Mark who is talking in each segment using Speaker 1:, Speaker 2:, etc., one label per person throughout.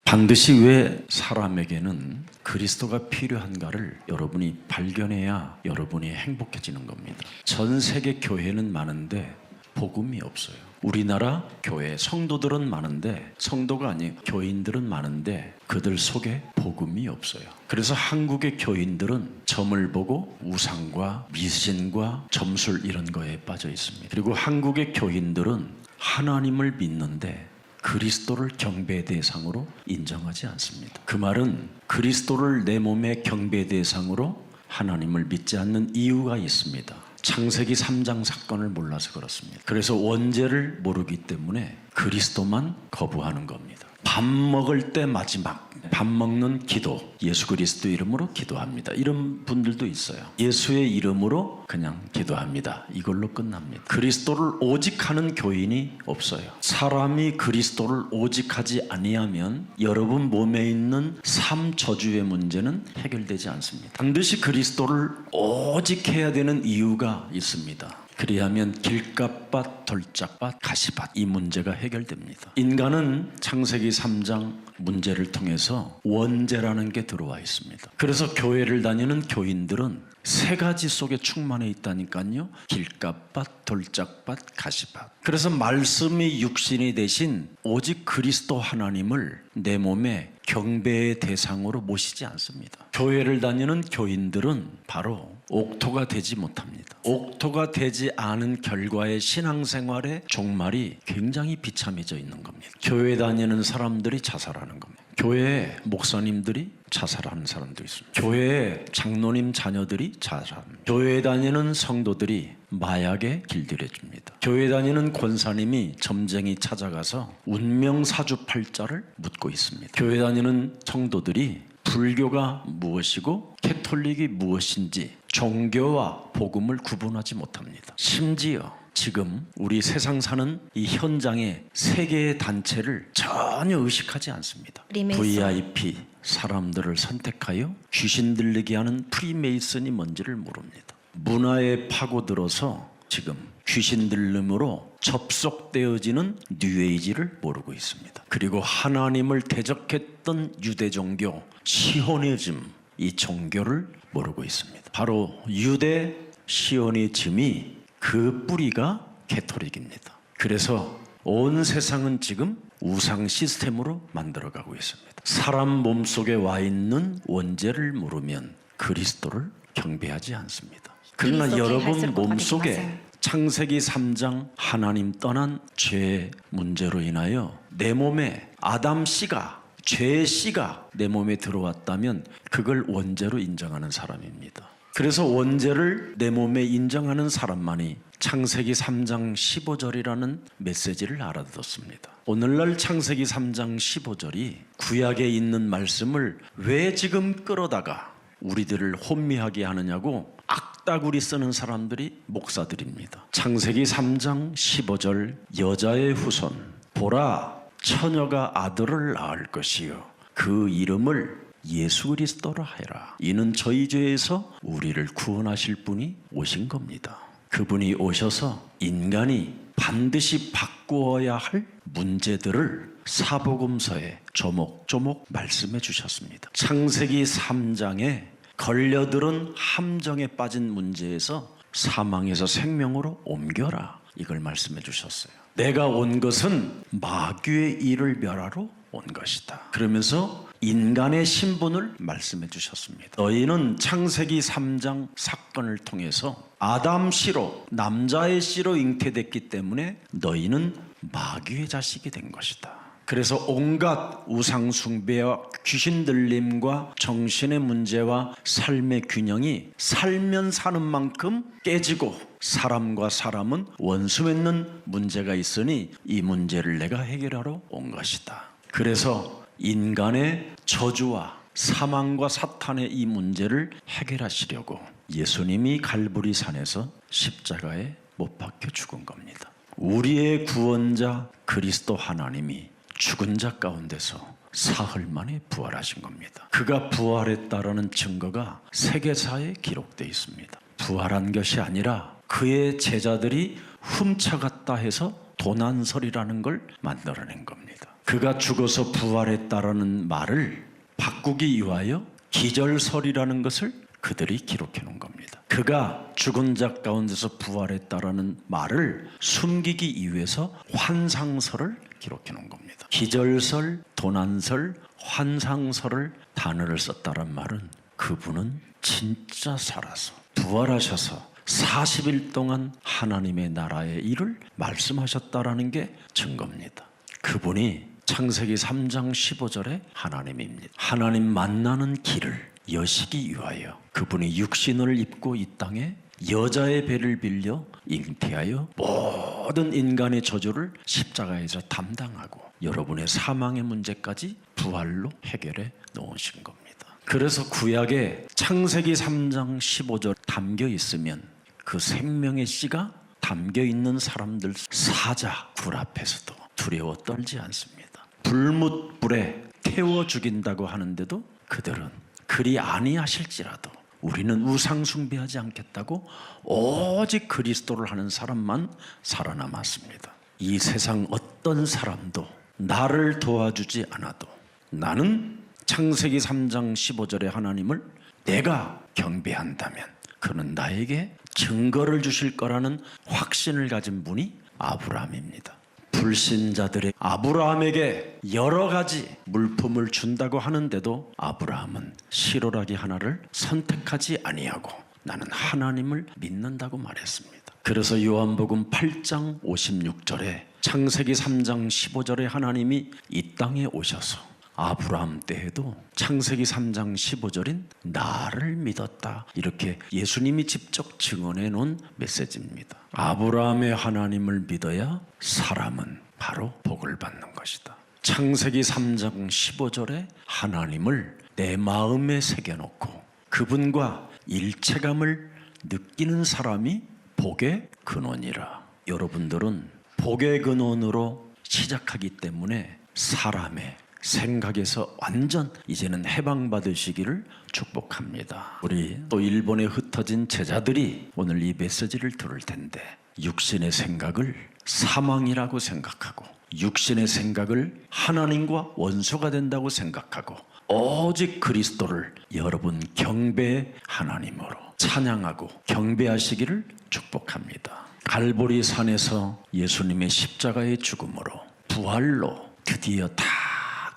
Speaker 1: 반드시 왜 사람에게는 그리스도가 필요한가를 여러분이 발견해야 여러분이 행복해지는 겁니다. 전 세계 교회는 많은데 복음이 없어요. 우리나라 교회 성도들은 많은데 성도가 아닌 교인들은 많은데 그들 속에 복음이 없어요. 그래서 한국의 교인들은 점을 보고 우상과 미신과 점술 이런 거에 빠져 있습니다. 그리고 한국의 교인들은 하나님을 믿는데 그리스도를 경배 대상으로 인정하지 않습니다. 그 말은 그리스도를 내 몸의 경배 대상으로 하나님을 믿지 않는 이유가 있습니다. 창세기 3장 사건을 몰라서 그렇습니다. 그래서 원죄를 모르기 때문에 그리스도만 거부하는 겁니다. 밥 먹을 때 마지막 밥 먹는 기도, 예수 그리스도 이름으로 기도합니다. 이런 분들도 있어요. 예수의 이름으로 그냥 기도합니다. 이걸로 끝납니다. 그리스도를 오직 하는 교인이 없어요. 사람이 그리스도를 오직 하지 아니하면 여러분 몸에 있는 삶 저주의 문제는 해결되지 않습니다. 반드시 그리스도를 오직 해야 되는 이유가 있습니다. 그리하면 길값밭, 돌짝밭, 가시밭 이 문제가 해결됩니다. 인간은 창세기 3장 문제를 통해서 원죄라는 게 들어와 있습니다. 그래서 교회를 다니는 교인들은 세 가지 속에 충만해 있다니까요. 길값밭, 돌짝밭, 가시밭. 그래서 말씀이 육신이 되신 오직 그리스도 하나님을 내 몸에 경배의 대상으로 모시지 않습니다. 교회를 다니는 교인들은 바로 옥토가 되지 못합니다. 옥토가 되지 않은 결과의 신앙생활의 종말이 굉장히 비참해져 있는 겁니다. 교회 다니는 사람들이 자살하는 겁니다. 교회에 목사님들이 자살하는 사람도 있습니다. 교회에 장로님 자녀들이 자살합니다. 교회에 다니는 성도들이 마약에 길들여집니다. 교회 다니는 권사님이 점쟁이 찾아가서 운명사주팔자를 묻고 있습니다. 교회 다니는 성도들이 불교가 무엇이고 캐톨릭이 무엇인지 종교와 복음을 구분하지 못합니다. 심지어 지금 우리 세상 사는 이 현장의 세 개의 단체를 전혀 의식하지 않습니다. VIP 사람들을 선택하여 귀신 들리게 하는 프리메이슨이 뭔지를 모릅니다. 문화에 파고들어서 지금 귀신 들림으로 접속되어지는 뉴에이지를 모르고 있습니다. 그리고 하나님을 대적했던 유대 종교 시오니즘 이 종교를 모르고 있습니다. 바로 유대 시오니즘이 그 뿌리가 캐톨릭입니다. 그래서 온 세상은 지금 우상 시스템으로 만들어가고 있습니다. 사람 몸속에 와 있는 원죄를 모르면 그리스도를 경배하지 않습니다. 그러나 여러분 몸속에 창세기 3장 하나님 떠난 죄 문제로 인하여 내 몸에 아담 씨가 죄의 씨가 내 몸에 들어왔다면 그걸 원죄로 인정하는 사람입니다. 그래서 원죄를 내 몸에 인정하는 사람만이 창세기 3장 15절이라는 메시지를 알아듣습니다. 오늘날 창세기 3장 15절이 구약에 있는 말씀을 왜 지금 끌어다가 우리들을 혼미하게 하느냐고 악따구리 쓰는 사람들이 목사들입니다. 창세기 3장 15절 여자의 후손 보라 처녀가 아들을 낳을 것이요 그 이름을 예수 그리스도라 하라. 이는 저희 죄에서 우리를 구원하실 분이 오신 겁니다. 그분이 오셔서 인간이 반드시 바꾸어야 할 문제들을 사복음서에 조목조목 말씀해 주셨습니다. 창세기 3장에 걸려들은 함정에 빠진 문제에서 사망에서 생명으로 옮겨라. 이걸 말씀해 주셨어요. 내가 온 것은 마귀의 일을 멸하러 온 것이다. 그러면서 인간의 신분을 말씀해 주셨습니다. 너희는 창세기 3장 사건을 통해서 아담 씨로 남자의 씨로 잉태됐기 때문에 너희는 마귀의 자식이 된 것이다. 그래서 온갖 우상 숭배와 귀신 들림과 정신의 문제와 삶의 균형이 살면 사는 만큼 깨지고 사람과 사람은 원수 맺는 문제가 있으니 이 문제를 내가 해결하러 온 것이다. 그래서 인간의 저주와 사망과 사탄의 이 문제를 해결하시려고 예수님이 갈보리 산에서 십자가에 못 박혀 죽은 겁니다. 우리의 구원자 그리스도 하나님이 죽은 자 가운데서 사흘 만에 부활하신 겁니다. 그가 부활했다라는 증거가 세계사에 기록되어 있습니다. 부활한 것이 아니라 그의 제자들이 훔쳐갔다 해서 도난설이라는 걸 만들어낸 겁니다. 그가 죽어서 부활했다라는 말을 바꾸기 위하여 기절설이라는 것을 그들이 기록해 놓은 겁니다. 그가 죽은 자 가운데서 부활했다라는 말을 숨기기 위해서 환상설을 기록해 놓은 겁니다. 기절설, 도난설, 환상설을 단어를 썼다는 말은 그분은 진짜 살아서 부활하셔서 40일 동안 하나님의 나라의 일을 말씀하셨다라는 게 증거입니다. 그분이 창세기 3장 15절에 하나님입니다. 하나님 만나는 길을 여시기 위하여 그분이 육신을 입고 이 땅에 여자의 배를 빌려 잉태하여 모든 인간의 저주를 십자가에서 담당하고 여러분의 사망의 문제까지 부활로 해결해 놓으신 겁니다. 그래서 구약에 창세기 3장 15절 담겨 있으면 그 생명의 씨가 담겨 있는 사람들 사자 불 앞에서도 두려워 떨지 않습니다. 불못불에 태워 죽인다고 하는데도 그들은 그리 아니하실지라도 우리는 우상 숭배하지 않겠다고 오직 그리스도를 하는 사람만 살아남았습니다. 이 세상 어떤 사람도 나를 도와주지 않아도 나는 창세기 3장 15절의 하나님을 내가 경배한다면 그는 나에게 증거를 주실 거라는 확신을 가진 분이 아브라함입니다. 불신자들의 아브라함에게 여러 가지 물품을 준다고 하는데도 아브라함은 실오라기 하나를 선택하지 아니하고 나는 하나님을 믿는다고 말했습니다. 그래서 요한복음 8장 56절에 창세기 3장 15절에 하나님이 이 땅에 오셔서 아브라함 때에도 창세기 3장 15절인 나를 믿었다 이렇게 예수님이 직접 증언해 놓은 메시지입니다. 아브라함의 하나님을 믿어야 사람은 바로 복을 받는 것이다. 창세기 3장 15절에 하나님을 내 마음에 새겨놓고 그분과 일체감을 느끼는 사람이 복의 근원이라. 여러분들은 복의 근원으로 시작하기 때문에 사람의 생각에서 완전 이제는 해방받으시기를 축복합니다. 우리 또 일본에 흩어진 제자들이 오늘 이 메시지를 들을 텐데 육신의 생각을 사망이라고 생각하고 육신의 생각을 하나님과 원수가 된다고 생각하고 오직 그리스도를 여러분 경배의 하나님으로 찬양하고 경배하시기를 축복합니다. 갈보리 산에서 예수님의 십자가의 죽음으로 부활로 드디어 다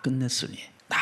Speaker 1: 끝냈으니 딱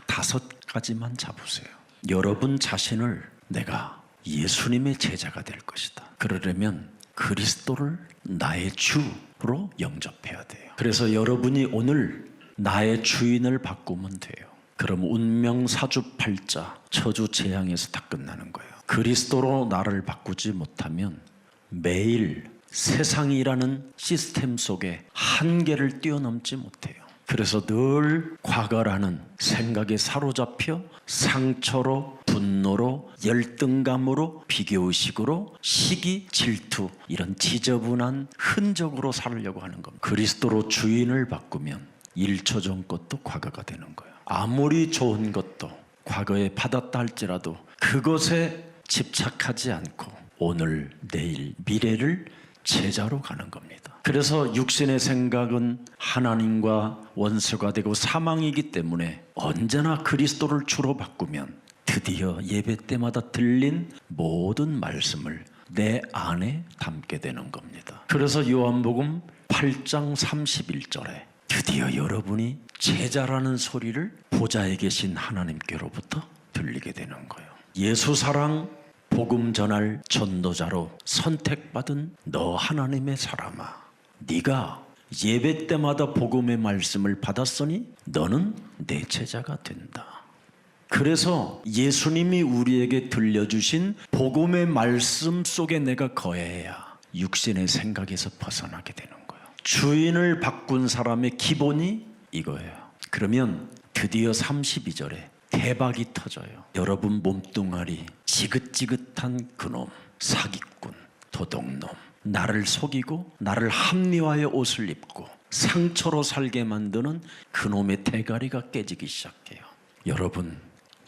Speaker 1: 5가지만 잡으세요. 여러분 자신을 내가 예수님의 제자가 될 것이다. 그러려면 그리스도를 나의 주로 영접해야 돼요. 그래서 여러분이 오늘 나의 주인을 바꾸면 돼요. 그럼 운명 사주팔자 처주 재앙에서 다 끝나는 거예요. 그리스도로 나를 바꾸지 못하면 매일 세상이라는 시스템 속에 한계를 뛰어넘지 못해요. 그래서 늘 과거라는 생각에 사로잡혀 상처로 분노로 열등감으로 비교의식으로 시기 질투 이런 지저분한 흔적으로 살려고 하는 겁니다. 그리스도로 주인을 바꾸면 1초 전 것도 과거가 되는 거예요. 아무리 좋은 것도 과거에 받았다 할지라도 그것에 집착하지 않고 오늘 내일 미래를 제자로 가는 겁니다. 그래서 육신의 생각은 하나님과 원수가 되고 사망이기 때문에 언제나 그리스도를 주로 바꾸면 드디어 예배 때마다 들린 모든 말씀을 내 안에 담게 되는 겁니다. 그래서 요한복음 8장 31절에 드디어 여러분이 제자라는 소리를 보좌에 계신 하나님께로부터 들리게 되는 거예요. 예수 사랑 복음 전할 전도자로 선택받은 너 하나님의 사람아, 네가 예배 때마다 복음의 말씀을 받았으니 너는 내 제자가 된다. 그래서 예수님이 우리에게 들려주신 복음의 말씀 속에 내가 거해야 육신의 생각에서 벗어나게 되는 거예요. 주인을 바꾼 사람의 기본이 이거예요. 그러면 드디어 32절에 대박이 터져요. 여러분 몸뚱아리 지긋지긋한 그놈, 사기꾼, 도둑놈, 나를 속이고 나를 합리화의 옷을 입고 상처로 살게 만드는 그놈의 대가리가 깨지기 시작해요. 여러분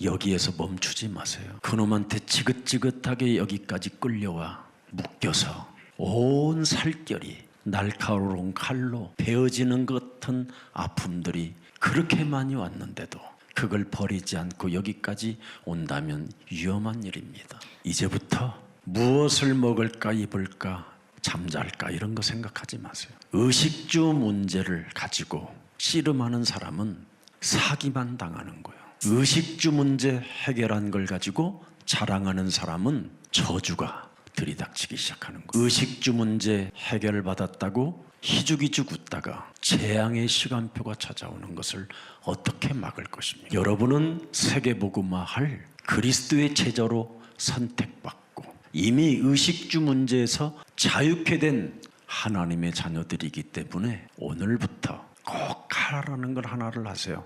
Speaker 1: 여기에서 멈추지 마세요. 그놈한테 지긋지긋하게 여기까지 끌려와 묶여서 온 살결이 날카로운 칼로 베어지는 것 같은 아픔들이 그렇게 많이 왔는데도 그걸 버리지 않고 여기까지 온다면 위험한 일입니다. 이제부터 무엇을 먹을까 입을까 잠잘까 이런 거 생각하지 마세요. 의식주 문제를 가지고 씨름하는 사람은 사기만 당하는 거예요. 의식주 문제 해결한 걸 가지고 자랑하는 사람은 저주가 들이닥치기 시작하는 거예요. 의식주 문제 해결받았다고 희죽희죽 웃다가 재앙의 시간표가 찾아오는 것을 어떻게 막을 것입니까? 여러분은 세계복음화할 그리스도의 제자로 선택받고 이미 의식주 문제에서 자유케 된 하나님의 자녀들이기 때문에 오늘부터 꼭 하라는 걸 하나를 하세요.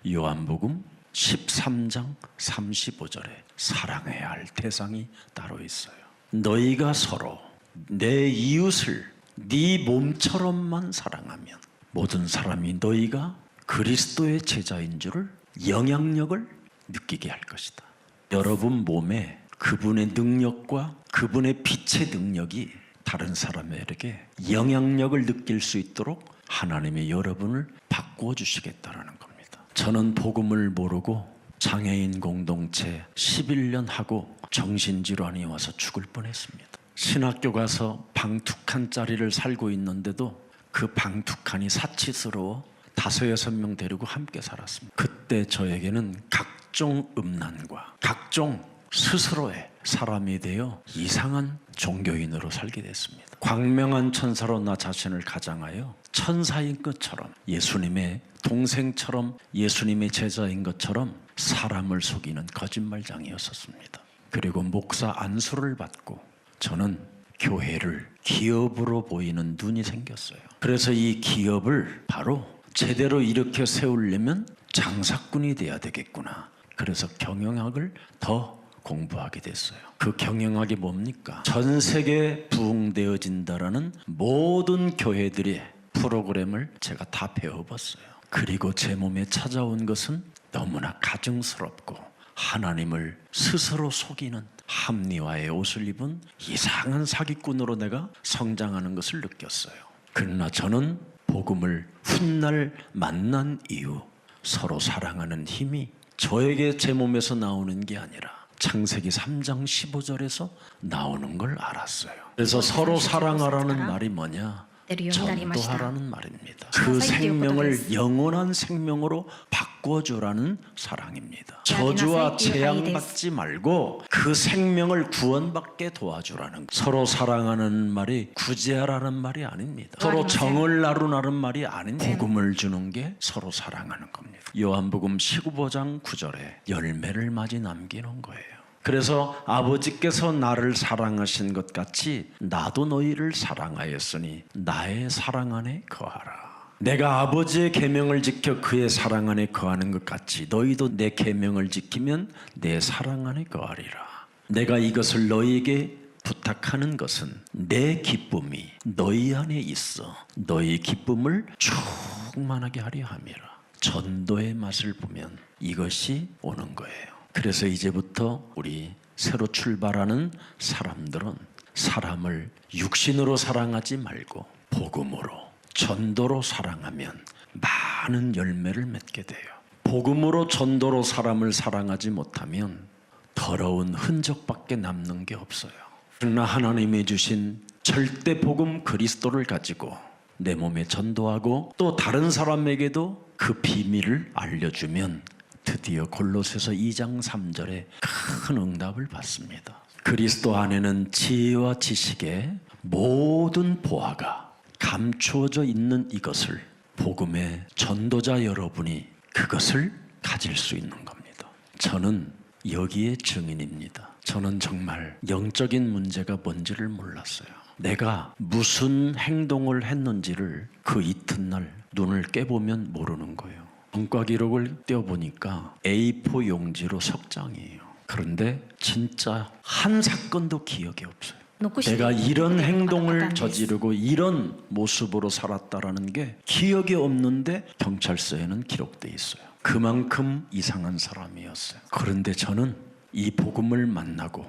Speaker 1: 요한복음 13장 35절에 사랑해야 할 대상이 따로 있어요. 너희가 서로 내 이웃을 네 몸처럼만 사랑하면 모든 사람이 너희가 그리스도의 제자인 줄을 영향력을 느끼게 할 것이다. 여러분 몸에 그분의 능력과 그분의 빛의 능력이 다른 사람에게 영향력을 느낄 수 있도록 하나님이 여러분을 바꾸어 주시겠다라는 겁니다. 저는 복음을 모르고 장애인 공동체 11년 하고 정신질환이 와서 죽을 뻔했습니다. 신학교 가서 방 2칸짜리를 살고 있는데도 그 방 2칸이 사치스러워 5-6명 데리고 함께 살았습니다. 그때 저에게는 각종 음란과 각종 스스로의 사람이 되어 이상한 종교인으로 살게 됐습니다. 광명한 천사로 나 자신을 가장하여 천사인 것처럼 예수님의 동생처럼 예수님의 제자인 것처럼 사람을 속이는 거짓말장이었었습니다. 그리고 목사 안수를 받고 저는 교회를 기업으로 보이는 눈이 생겼어요. 그래서 이 기업을 바로 제대로 일으켜 세우려면 장사꾼이 돼야 되겠구나. 그래서 경영학을 더 공부하게 됐어요. 그 경영학이 뭡니까? 전 세계 부흥되어진다라는 모든 교회들의 프로그램을 제가 다 배워봤어요. 그리고 제 몸에 찾아온 것은 너무나 가증스럽고 하나님을 스스로 속이는 합리화의 옷을 입은 이상한 사기꾼으로 내가 성장하는 것을 느꼈어요. 그러나 저는 복음을 훗날 만난 이후 서로 사랑하는 힘이 저에게 제 몸에서 나오는 게 아니라 창세기 3장 15절에서 나오는 걸 알았어요. 그래서 서로 사랑하라는 말이 뭐냐? 전도하라는 말입니다. 그 생명을 영원한 생명으로 바꿔주라는 사랑입니다. 저주와 재앙받지 말고 그 생명을 구원받게 도와주라는, 서로 사랑하는 말이 구제하라는 말이 아닙니다. 서로 정을 나누라는 말이 아닙니다. 복음을 주는 게 서로 사랑하는 겁니다. 요한복음 15장 9절에 열매를 맞이 남기는 거예요. 그래서 아버지께서 나를 사랑하신 것 같이 나도 너희를 사랑하였으니 나의 사랑 안에 거하라. 내가 아버지의 계명을 지켜 그의 사랑 안에 거하는 것 같이 너희도 내 계명을 지키면 내 사랑 안에 거하리라. 내가 이것을 너희에게 부탁하는 것은 내 기쁨이 너희 안에 있어 너희 기쁨을 충만하게 하려 함이라. 전도의 맛을 보면 이것이 오는 거예요. 그래서 이제부터 우리 새로 출발하는 사람들은 사람을 육신으로 사랑하지 말고 복음으로, 전도로 사랑하면 많은 열매를 맺게 돼요. 복음으로, 전도로 사람을 사랑하지 못하면 더러운 흔적밖에 남는 게 없어요. 그러나 하나님이 주신 절대 복음 그리스도를 가지고 내 몸에 전도하고 또 다른 사람에게도 그 비밀을 알려주면 드디어 골로새서 2장 3절에 큰 응답을 받습니다. 그리스도 안에는 지혜와 지식의 모든 보화가 감추어져 있는 이것을 복음의 전도자 여러분이 그것을 가질 수 있는 겁니다. 저는 여기에 증인입니다. 저는 정말 영적인 문제가 뭔지를 몰랐어요. 내가 무슨 행동을 했는지를 그 이튿날 눈을 깨보면 모르는 거예요. 전과 기록을 떼어보니까 A4 용지로 석장이에요. 그런데 진짜 한 사건도 기억이 없어요. 내가 이런 행동을 저지르고 이런 모습으로 살았다라는 게 기억이 없는데 경찰서에는 기록돼 있어요. 그만큼 이상한 사람이었어요. 그런데 저는 이 복음을 만나고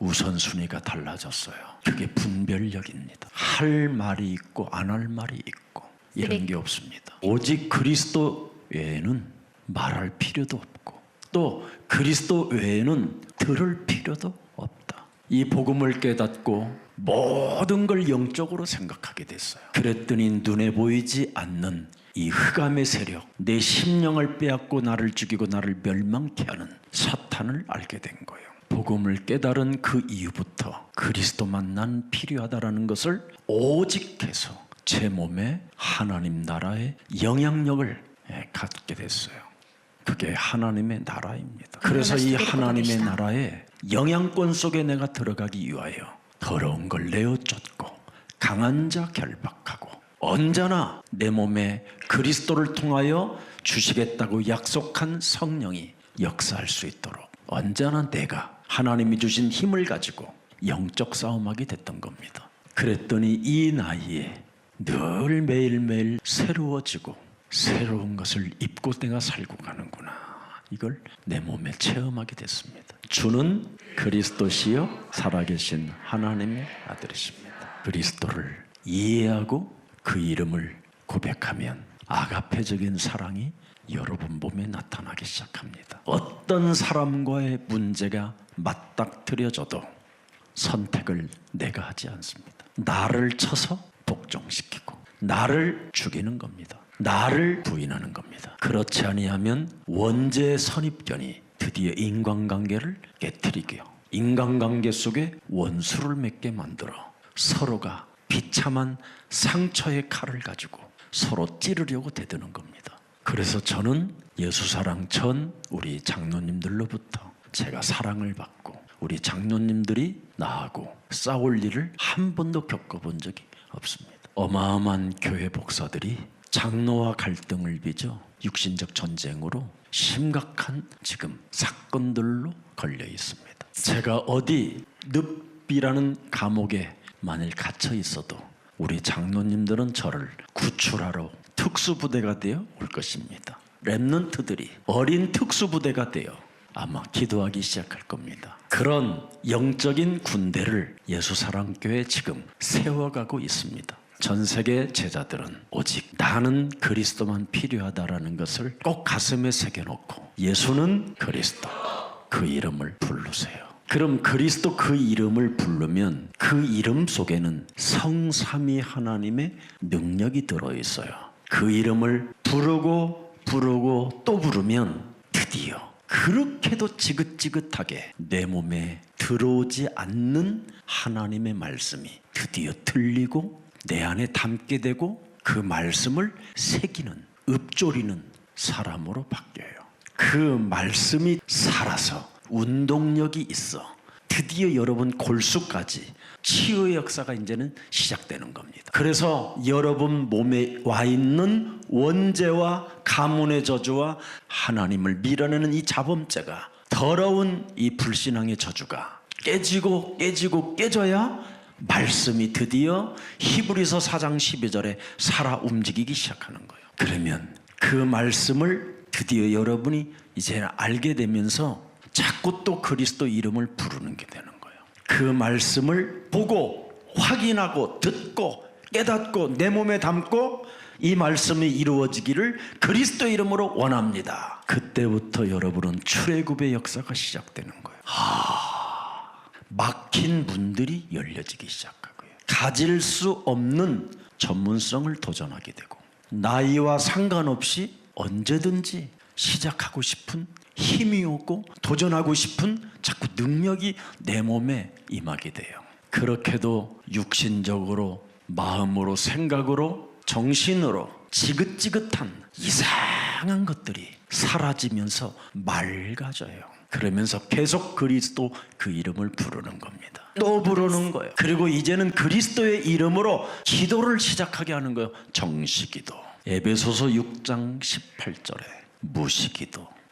Speaker 1: 우선순위가 달라졌어요. 그게 분별력입니다. 할 말이 있고 안 할 말이 있고 이런 게 없습니다. 오직 그리스도 외에는 말할 필요도 없고 또 그리스도 외에는 들을 필요도 없다. 이 복음을 깨닫고 모든 걸 영적으로 생각하게 됐어요. 그랬더니 눈에 보이지 않는 이 흑암의 세력, 내 심령을 빼앗고 나를 죽이고 나를 멸망케 하는 사탄을 알게 된 거예요. 복음을 깨달은 그 이후부터 그리스도만 필요하다라는 것을 오직해서 제 몸에 하나님 나라의 영향력을 갖게 됐어요. 그게 하나님의 나라입니다. 그래서 이 하나님의 나라의 영향권 속에 내가 들어가기 위하여 더러운 걸 내어 쫓고 강한 자 결박하고 언제나 내 몸에 그리스도를 통하여 주시겠다고 약속한 성령이 역사할 수 있도록 언제나 내가 하나님이 주신 힘을 가지고 영적 싸움하게 됐던 겁니다. 그랬더니 이 나이에 늘 매일매일 새로워지고 새로운 것을 입고 내가 살고 가는구나. 이걸 내 몸에 체험하게 됐습니다. 주는 그리스도시요 살아계신 하나님의 아들이십니다. 그리스도를 이해하고 그 이름을 고백하면 아가페적인 사랑이 여러분 몸에 나타나기 시작합니다. 어떤 사람과의 문제가 맞닥뜨려져도 선택을 내가 하지 않습니다. 나를 쳐서 복종시키고 나를 죽이는 겁니다. 나를 부인하는 겁니다. 그렇지 아니하면 원죄의 선입견이 드디어 인간관계를 깨트리고요. 인간관계 속에 원수를 맺게 만들어 서로가 비참한 상처의 칼을 가지고 서로 찌르려고 대드는 겁니다. 그래서 저는 예수사랑 전 우리 장로님들로부터 제가 사랑을 받고 우리 장로님들이 나하고 싸울 일을 한 번도 겪어본 적이 없습니다. 어마어마한 교회 목사들이 장로와 갈등을 빚어 육신적 전쟁으로 심각한 지금 사건들로 걸려 있습니다. 제가 어디 늪이라는 감옥에 만일 갇혀 있어도 우리 장로님들은 저를 구출하러 특수부대가 되어 올 것입니다. 렘넌트들이 어린 특수부대가 되어 아마 기도하기 시작할 겁니다. 그런 영적인 군대를 예수사랑교회 지금 세워가고 있습니다. 전 세계 제자들은 오직 나는 그리스도만 필요하다라는 것을 꼭 가슴에 새겨놓고 예수는 그리스도 그 이름을 부르세요. 그럼 그리스도 그 이름을 부르면 그 이름 속에는 성삼위 하나님의 능력이 들어있어요. 그 이름을 부르고 또 부르면 드디어 그렇게도 지긋지긋하게 내 몸에 들어오지 않는 하나님의 말씀이 드디어 들리고 내 안에 담게 되고 그 말씀을 새기는 읊조리는 사람으로 바뀌어요. 그 말씀이 살아서 운동력이 있어 드디어 여러분 골수까지 치유의 역사가 이제는 시작되는 겁니다. 그래서 여러분 몸에 와 있는 원죄와 가문의 저주와 하나님을 밀어내는 이 자범죄가 더러운 이 불신앙의 저주가 깨져야 말씀이 드디어 히브리서 4장 12절에 살아 움직이기 시작하는 거예요. 그러면 그 말씀을 드디어 여러분이 이제 알게 되면서 자꾸 또 그리스도 이름을 부르는 게 되는 거예요. 그 말씀을 보고 확인하고 듣고 깨닫고 내 몸에 담고 이 말씀이 이루어지기를 그리스도 이름으로 원합니다. 그때부터 여러분은 출애굽의 역사가 시작되는 거예요. 막힌 문들이 열려지기 시작하고요. 가질 수 없는 전문성을 도전하게 되고 나이와 상관없이 언제든지 시작하고 싶은 힘이 오고 도전하고 싶은 자꾸 능력이 내 몸에 임하게 돼요. 그렇게도 육신적으로 마음으로 생각으로 정신으로 지긋지긋한 이상한 것들이 사라지면서 맑아져요. 그러면서 계속 그리스도 그 이름을 부르는 겁니다. 또 부르는 거예요. 그리고 이제는 그리스도의 이름으로 기도를 시작하게 하는 거예요. 정시기도. 에베소서 6장 18절에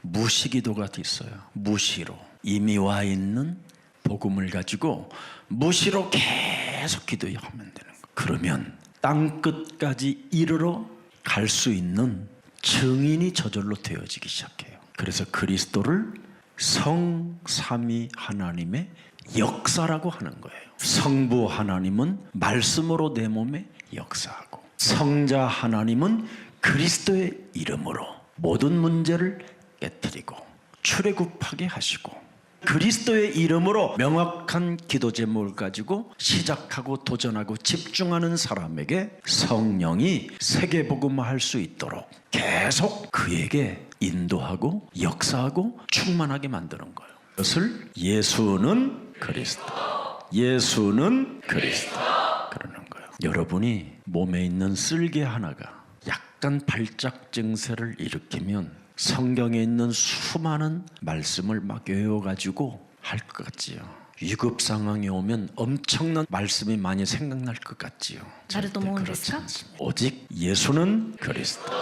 Speaker 1: 무시기도가 있어요. 무시로 이미 와 있는 복음을 가지고 무시로 계속 기도하면 되는 거예요. 그러면 땅끝까지 이르러 갈 수 있는 증인이 저절로 되어지기 시작해요. 그래서 그리스도를 성삼위 하나님의 역사라고 하는 거예요. 성부 하나님은 말씀으로 내 몸에 역사하고, 성자 하나님은 그리스도의 이름으로 모든 문제를 깨뜨리고 출애굽하게 하시고, 그리스도의 이름으로 명확한 기도 제목을 가지고 시작하고 도전하고 집중하는 사람에게 성령이 세계복음화할 수 있도록 계속 그에게 인도하고 역사하고 충만하게 만드는 거예요. 그것을 예수는 그리스도, 예수는 그리스도 그러는 거예요. 여러분이 몸에 있는 쓸개 하나가 약간 발작 증세를 일으키면 성경에 있는 수많은 말씀을 막 외워가지고 할 것 같지요. 위급 상황이 오면 엄청난 말씀이 많이 생각날 것 같지요. 절대 그렇지 않습니다. 오직 예수는 그리스도,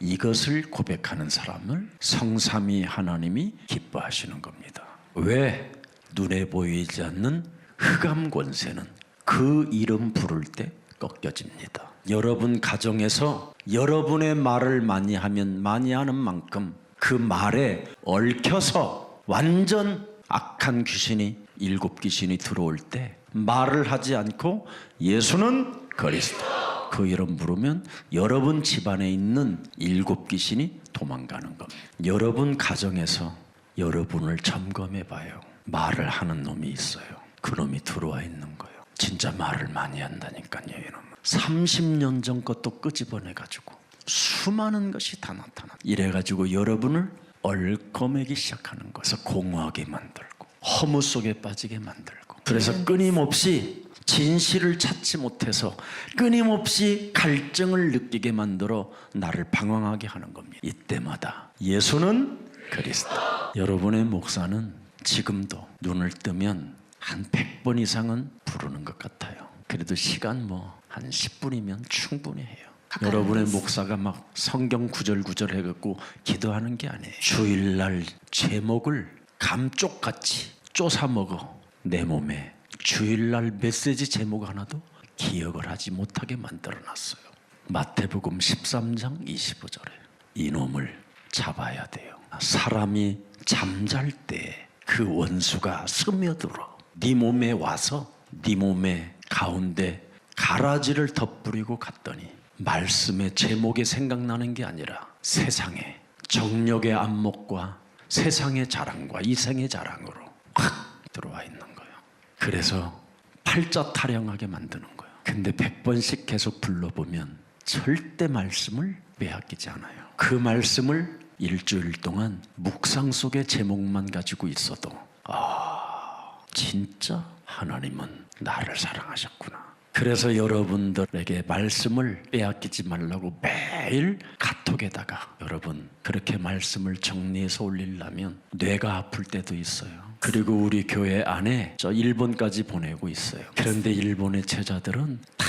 Speaker 1: 이것을 고백하는 사람을 성삼위 하나님이 기뻐하시는 겁니다. 왜? 눈에 보이지 않는 흑암 권세는 그 이름 부를 때 꺾여집니다. 여러분 가정에서 여러분의 말을 많이 하면 많이 하는 만큼 그 말에 얽혀서 완전 악한 귀신이, 일곱 귀신이 들어올 때 말을 하지 않고 예수는 그리스도, 그 이름 부르면 여러분 집안에 있는 일곱 귀신이 도망가는 겁니다. 여러분 가정에서 여러분을 점검해 봐요. 말을 하는 놈이 있어요. 그 놈이 들어와 있는 거예요. 진짜 말을 많이 한다니까요. 이놈은 30년 전 것도 끄집어내가지고 수많은 것이 다 나타나. 이래가지고 여러분을 얼거매기 시작하는 거예요. 그래서 공허하게 만들고 허무 속에 빠지게 만들고, 그래서 끊임없이 진실을 찾지 못해서 끊임없이 갈증을 느끼게 만들어 나를 방황하게 하는 겁니다. 이때마다 예수는 그리스도. 여러분의 목사는 지금도 눈을 뜨면 한 100번 이상은 부르는 것 같아요. 그래도 시간 한 10분이면 충분히 해요. 여러분의 목사가 막 성경 구절 해갖고 기도하는 게 아니에요. 주일날 제목을 감쪽같이 쪼사 먹어 내 몸에 주일날 메시지 제목 하나도 기억을 하지 못하게 만들어놨어요. 마태복음 13장 25절에 이놈을 잡아야 돼요. 사람이 잠잘 때 그 원수가 스며들어 네 몸에 와서 네 몸의 가운데 가라지를 덧부리고 갔더니 말씀의 제목이 생각나는 게 아니라 세상의 정력의 안목과 세상의 자랑과 이생의 자랑으로 확 들어와 있는 거예요. 그래서 팔자 타령하게 만드는 거예요. 근데 100번씩 계속 불러보면 절대 말씀을 빼앗기지 않아요. 그 말씀을 일주일 동안 묵상 속의 제목만 가지고 있어도 진짜 하나님은 나를 사랑하셨구나. 그래서 여러분들에게 말씀을 빼앗기지 말라고 매일 카톡에다가, 여러분 그렇게 말씀을 정리해서 올리려면 뇌가 아플 때도 있어요. 그리고 우리 교회 안에 저 일본까지 보내고 있어요. 그런데 일본의 제자들은 다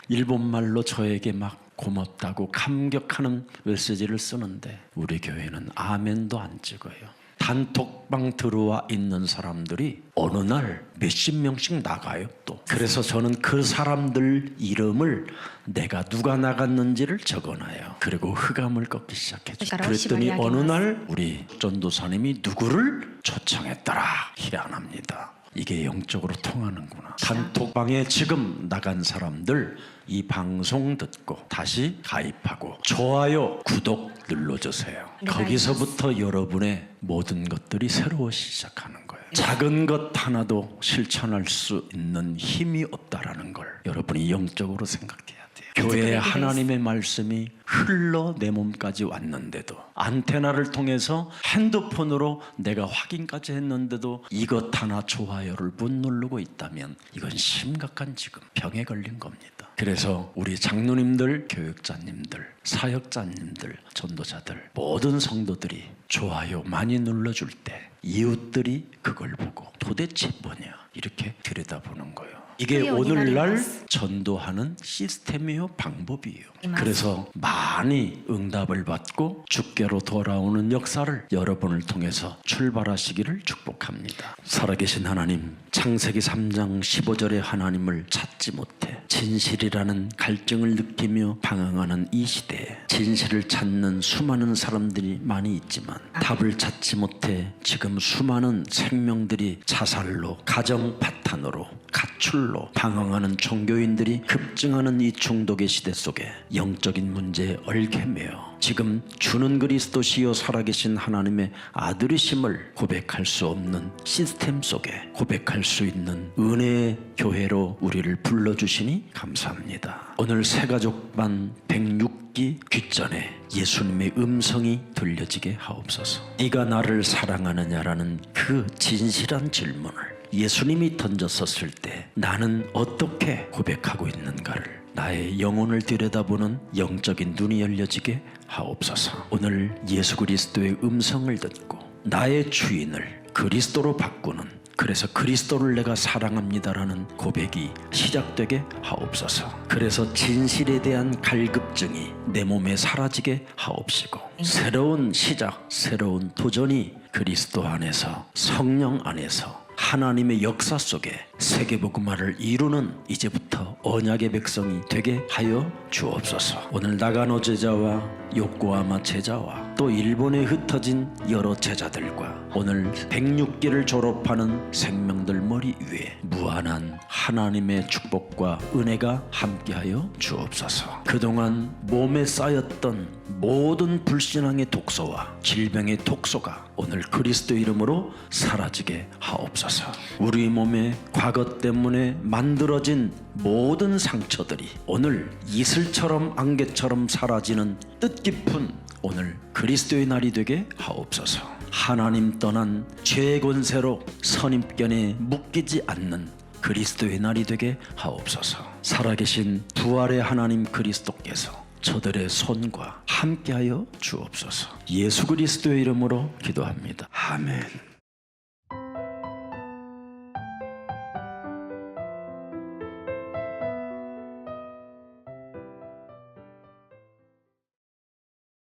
Speaker 1: 일본말로 저에게 막 고맙다고 감격하는 메시지를 쓰는데 우리 교회는 아멘도 안 찍어요. 단톡방 들어와 있는 사람들이 어느 날 몇십 명씩 나가요 또. 그래서 저는 그 사람들 이름을 내가 누가 나갔는지를 적어놔요. 그리고 흑암을 꺾기 시작했죠. 그랬더니 어느 날 우리 전도사님이 누구를 초청했더라. 희한합니다. 이게 영적으로 통하는구나. 단톡방에 지금 나간 사람들 이 방송 듣고 다시 가입하고 좋아요, 구독 눌러주세요. 거기서부터 여러분의 모든 것들이 새로워지기 시작하는 거예요. 작은 것 하나도 실천할 수 있는 힘이 없다라는 걸 여러분이 영적으로 생각해야 돼요. 교회에 하나님의 말씀이 흘러 내 몸까지 왔는데도, 안테나를 통해서 핸드폰으로 내가 확인까지 했는데도 이것 하나 좋아요를 못 누르고 있다면 이건 심각한 지금 병에 걸린 겁니다. 그래서 우리 장로님들, 교육자님들, 사역자님들, 전도자들, 모든 성도들이 좋아요 많이 눌러줄 때 이웃들이 그걸 보고 도대체 뭐냐 이렇게 들여다보는 거예요. 이게 오늘날 전도하는 시스템이요, 방법이에요. 그래서 많이 응답을 받고 주께로 돌아오는 역사를 여러분을 통해서 출발하시기를 축복합니다. 살아계신 하나님, 창세기 3장 15절의 하나님을 찾지 못해 진실이라는 갈증을 느끼며 방황하는 이 시대에 진실을 찾는 수많은 사람들이 많이 있지만 답을 찾지 못해 지금 수많은 생명들이 자살로, 가정 파탄으로, 가출로 방황하는 종교인들이 급증하는 이 중독의 시대 속에 영적인 문제에 얽매여 지금 주는 그리스도시요 살아계신 하나님의 아들이심을 고백할 수 없는 시스템 속에 고백할 수 있는 은혜의 교회로 우리를 불러주시니 감사합니다. 오늘 새가족반 106기 귓전에 예수님의 음성이 들려지게 하옵소서. 네가 나를 사랑하느냐라는 그 진실한 질문을 예수님이 던졌었을 때 나는 어떻게 고백하고 있는가를 나의 영혼을 들여다보는 영적인 눈이 열려지게 하옵소서. 오늘 예수 그리스도의 음성을 듣고 나의 주인을 그리스도로 바꾸는, 그래서 그리스도를 내가 사랑합니다라는 고백이 시작되게 하옵소서. 그래서 진실에 대한 갈급증이 내 몸에 사라지게 하옵시고 새로운 시작, 새로운 도전이 그리스도 안에서, 성령 안에서 하나님의 역사 속에 세계복음화를 이루는 이제부터 언약의 백성이 되게 하여 주옵소서. 오늘 나가노 제자와 요코하마 제자와 또 일본에 흩어진 여러 제자들과 오늘 106기를 졸업하는 생명들 머리 위에 무한한 하나님의 축복과 은혜가 함께하여 주옵소서. 그동안 몸에 쌓였던 모든 불신앙의 독소와 질병의 독소가 오늘 그리스도 이름으로 사라지게 하옵소서. 우리 몸에 과거 때문에 만들어진 모든 상처들이 오늘 이슬처럼 안개처럼 사라지는 뜻깊은 오늘 그리스도의 날이 되게 하옵소서. 하나님 떠난 죄의 권세로 선입견에 묶이지 않는 그리스도의 날이 되게 하옵소서. 살아계신 부활의 하나님 그리스도께서 저들의 손과 함께하여 주옵소서. 예수 그리스도의 이름으로 기도합니다. 아멘.